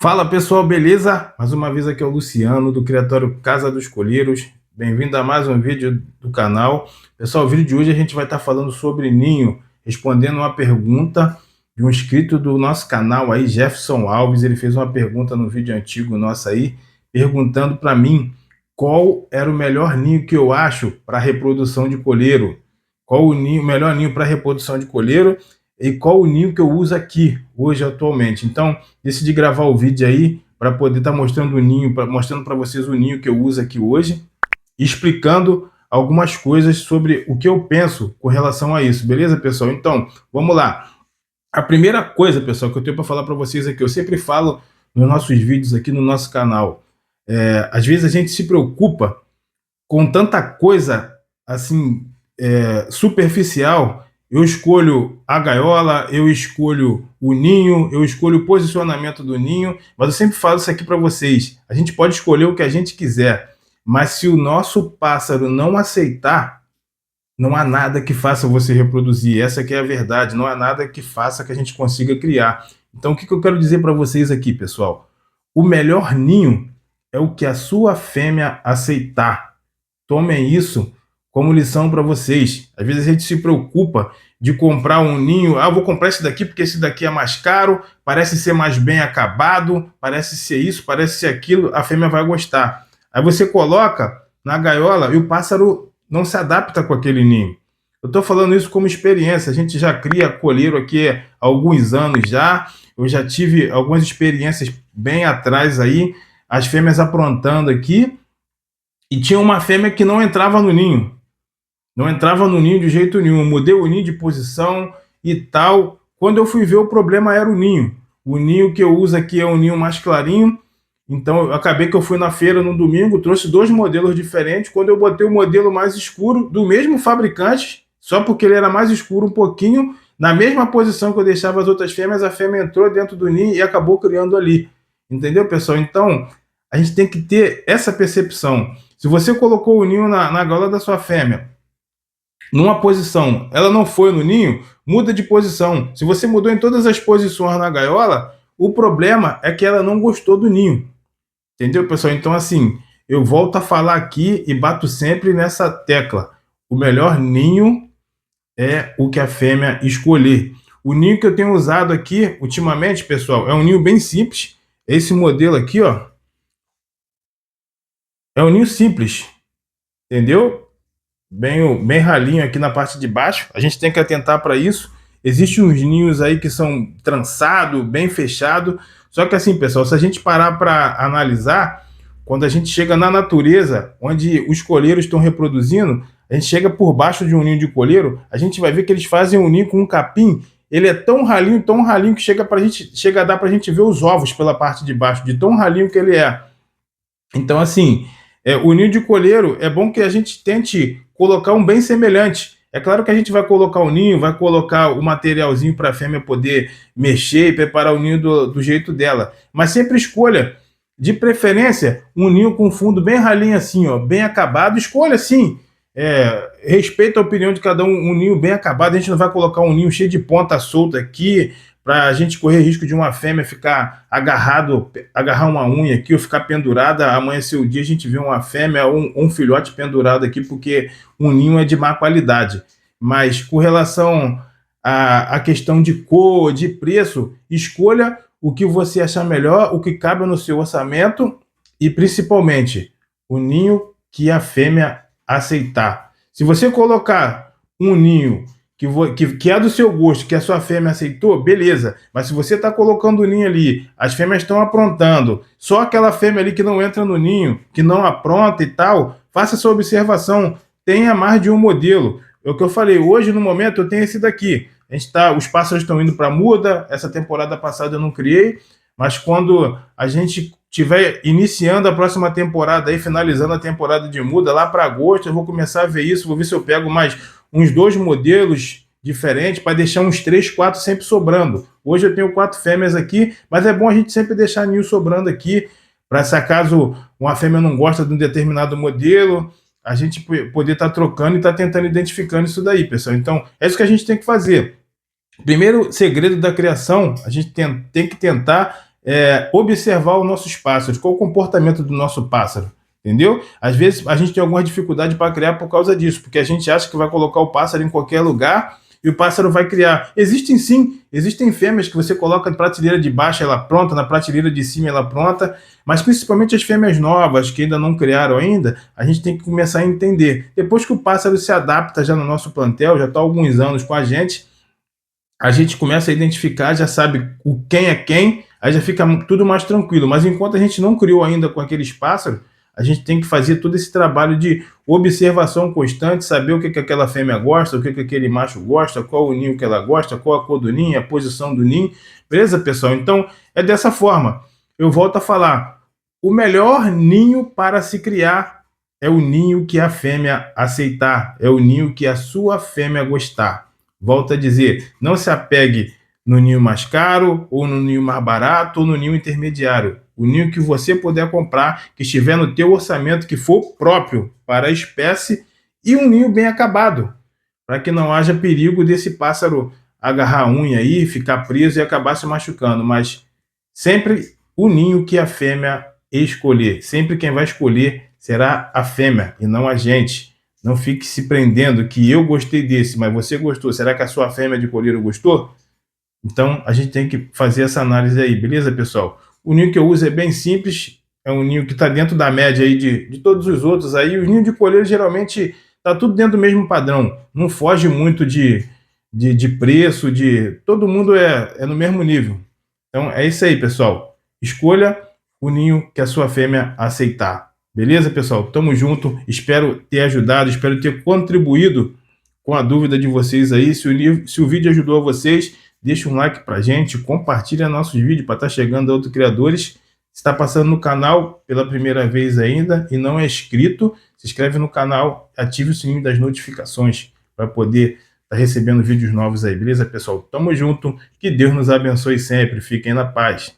Fala pessoal, beleza? Mais uma vez aqui é o Luciano do Criatório Casa dos Colheiros. Bem-vindo a mais um vídeo do canal. Pessoal, o vídeo de hoje a gente vai estar falando sobre ninho, respondendo uma pergunta de um inscrito do nosso canal aí, Jefferson Alves. Ele fez uma pergunta no vídeo antigo nosso aí, perguntando para mim qual era o melhor ninho que eu acho para reprodução de colheiro. Qual o melhor ninho para reprodução de colheiro e qual o ninho que eu uso aqui hoje atualmente. Então, decidi gravar o vídeo aí para poder estar mostrando o ninho, mostrando para vocês o ninho que eu uso aqui hoje, explicando algumas coisas sobre o que eu penso com relação a isso, beleza, pessoal? Então, vamos lá. A primeira coisa, pessoal, que eu tenho para falar para vocês aqui, eu sempre falo nos nossos vídeos aqui no nosso canal, às vezes a gente se preocupa com tanta coisa assim superficial. Eu escolho a gaiola, eu escolho o ninho, eu escolho o posicionamento do ninho, mas eu sempre falo isso aqui para vocês. A gente pode escolher o que a gente quiser, mas se o nosso pássaro não aceitar, não há nada que faça você reproduzir. Essa aqui é a verdade, não há nada que faça que a gente consiga criar. Então o que eu quero dizer para vocês aqui, pessoal? O melhor ninho é o que a sua fêmea aceitar. Tomem isso como lição para vocês. Às vezes a gente se preocupa de comprar um ninho. Ah, vou comprar esse daqui porque esse daqui é mais caro, parece ser mais bem acabado, parece ser isso, parece ser aquilo, a fêmea vai gostar. Aí você coloca na gaiola e o pássaro não se adapta com aquele ninho. Eu estou falando isso como experiência. A gente já cria colheiro aqui há alguns anos já. Eu já tive algumas experiências bem atrás aí, as fêmeas aprontando aqui, e tinha uma fêmea que não entrava no ninho. Não entrava no ninho de jeito nenhum. Mudei o ninho de posição e tal. Quando eu fui ver, o problema era o ninho. O ninho que eu uso aqui é um ninho mais clarinho. Então, eu acabei que eu fui na feira no domingo, trouxe dois modelos diferentes. Quando eu botei o modelo mais escuro, do mesmo fabricante, só porque ele era mais escuro um pouquinho, na mesma posição que eu deixava as outras fêmeas, a fêmea entrou dentro do ninho e acabou criando ali. Entendeu, pessoal? Então, a gente tem que ter essa percepção. Se você colocou o ninho na gaiola da sua fêmea, numa posição, ela não foi no ninho, muda de posição. Se você mudou em todas as posições na gaiola, o problema é que ela não gostou do ninho. Entendeu, pessoal? Então, assim, eu volto a falar aqui e bato sempre nessa tecla. O melhor ninho é o que a fêmea escolher. O ninho que eu tenho usado aqui, ultimamente, pessoal, é um ninho bem simples. Esse modelo aqui, ó, é um ninho simples, entendeu? Bem ralinho aqui na parte de baixo. A gente tem que atentar para isso. Existem uns ninhos aí que são trançados, bem fechados. Só que assim, pessoal, se a gente parar para analisar, quando a gente chega na natureza, onde os colheiros estão reproduzindo, a gente chega por baixo de um ninho de colheiro, a gente vai ver que eles fazem um ninho com um capim. Ele é tão ralinho que chega a dar para a gente ver os ovos pela parte de baixo, de tão ralinho que ele é. Então, assim, o ninho de colheiro é bom que a gente tente colocar um bem semelhante. É claro que a gente vai colocar o ninho, vai colocar o materialzinho para a fêmea poder mexer e preparar o ninho do jeito dela. Mas sempre escolha, de preferência, um ninho com fundo bem ralinho assim, ó, bem acabado. Escolha sim. Respeita a opinião de cada um, um ninho bem acabado. A gente não vai colocar um ninho cheio de ponta solta aqui, para a gente correr risco de uma fêmea ficar agarrar uma unha aqui ou ficar pendurada, amanhecer o dia a gente vê uma fêmea ou um filhote pendurado aqui porque o ninho é de má qualidade. Mas com relação à questão de cor, de preço, escolha o que você achar melhor, o que cabe no seu orçamento e principalmente o ninho que a fêmea aceitar. Se você colocar um ninho que é do seu gosto, que a sua fêmea aceitou, beleza. Mas se você está colocando o ninho ali, as fêmeas estão aprontando, só aquela fêmea ali que não entra no ninho, que não apronta e tal, faça essa observação. Tenha mais de um modelo. É o que eu falei, hoje no momento eu tenho esse daqui. Os pássaros estão indo para muda, essa temporada passada eu não criei, mas quando a gente estiver iniciando a próxima temporada, aí, finalizando a temporada de muda, lá para agosto, eu vou começar a ver isso, vou ver se eu pego mais uns 2 modelos diferentes para deixar uns 3, 4 sempre sobrando. Hoje eu tenho 4 fêmeas aqui, mas é bom a gente sempre deixar ninho sobrando aqui, para se acaso uma fêmea não gosta de um determinado modelo, a gente poder estar trocando e estar tentando identificando isso daí, pessoal. Então, é isso que a gente tem que fazer. Primeiro segredo da criação, a gente tem que tentar observar os nossos pássaros, qual o comportamento do nosso pássaro, entendeu? Às vezes a gente tem alguma dificuldade para criar por causa disso, porque a gente acha que vai colocar o pássaro em qualquer lugar e o pássaro vai criar. Existem fêmeas que você coloca na prateleira de baixo, ela pronta, na prateleira de cima ela pronta, mas principalmente as fêmeas novas, que ainda não criaram ainda, a gente tem que começar a entender. Depois que o pássaro se adapta já no nosso plantel, já está há alguns anos com a gente começa a identificar, já sabe o quem é quem, aí já fica tudo mais tranquilo. Mas enquanto a gente não criou ainda com aqueles pássaros, a gente tem que fazer todo esse trabalho de observação constante, saber o que aquela fêmea gosta, o que aquele macho gosta, qual o ninho que ela gosta, qual a cor do ninho, a posição do ninho. Beleza, pessoal? Então, é dessa forma. Eu volto a falar. O melhor ninho para se criar é o ninho que a fêmea aceitar, é o ninho que a sua fêmea gostar. Volto a dizer, não se apegue no ninho mais caro, ou no ninho mais barato, ou no ninho intermediário. O ninho que você puder comprar, que estiver no teu orçamento, que for próprio para a espécie, e um ninho bem acabado, para que não haja perigo desse pássaro agarrar a unha aí, ficar preso e acabar se machucando. Mas sempre o ninho que a fêmea escolher. Sempre quem vai escolher será a fêmea e não a gente. Não fique se prendendo que eu gostei desse, mas você gostou. Será que a sua fêmea de colírio gostou? Então, a gente tem que fazer essa análise aí, beleza, pessoal? O ninho que eu uso é bem simples, é um ninho que está dentro da média aí de todos os outros aí. Os ninhos de colírio, geralmente, está tudo dentro do mesmo padrão. Não foge muito de preço, todo mundo é no mesmo nível. Então, é isso aí, pessoal. Escolha o ninho que a sua fêmea aceitar. Beleza, pessoal? Tamo junto. Espero ter ajudado, espero ter contribuído com a dúvida de vocês aí. Se o vídeo ajudou vocês, deixa um like pra gente, compartilha nossos vídeos para estar chegando a outros criadores. Se está passando no canal pela primeira vez ainda e não é inscrito, se inscreve no canal, ative o sininho das notificações para poder estar recebendo vídeos novos aí, beleza, pessoal? Tamo junto, que Deus nos abençoe sempre, fiquem na paz.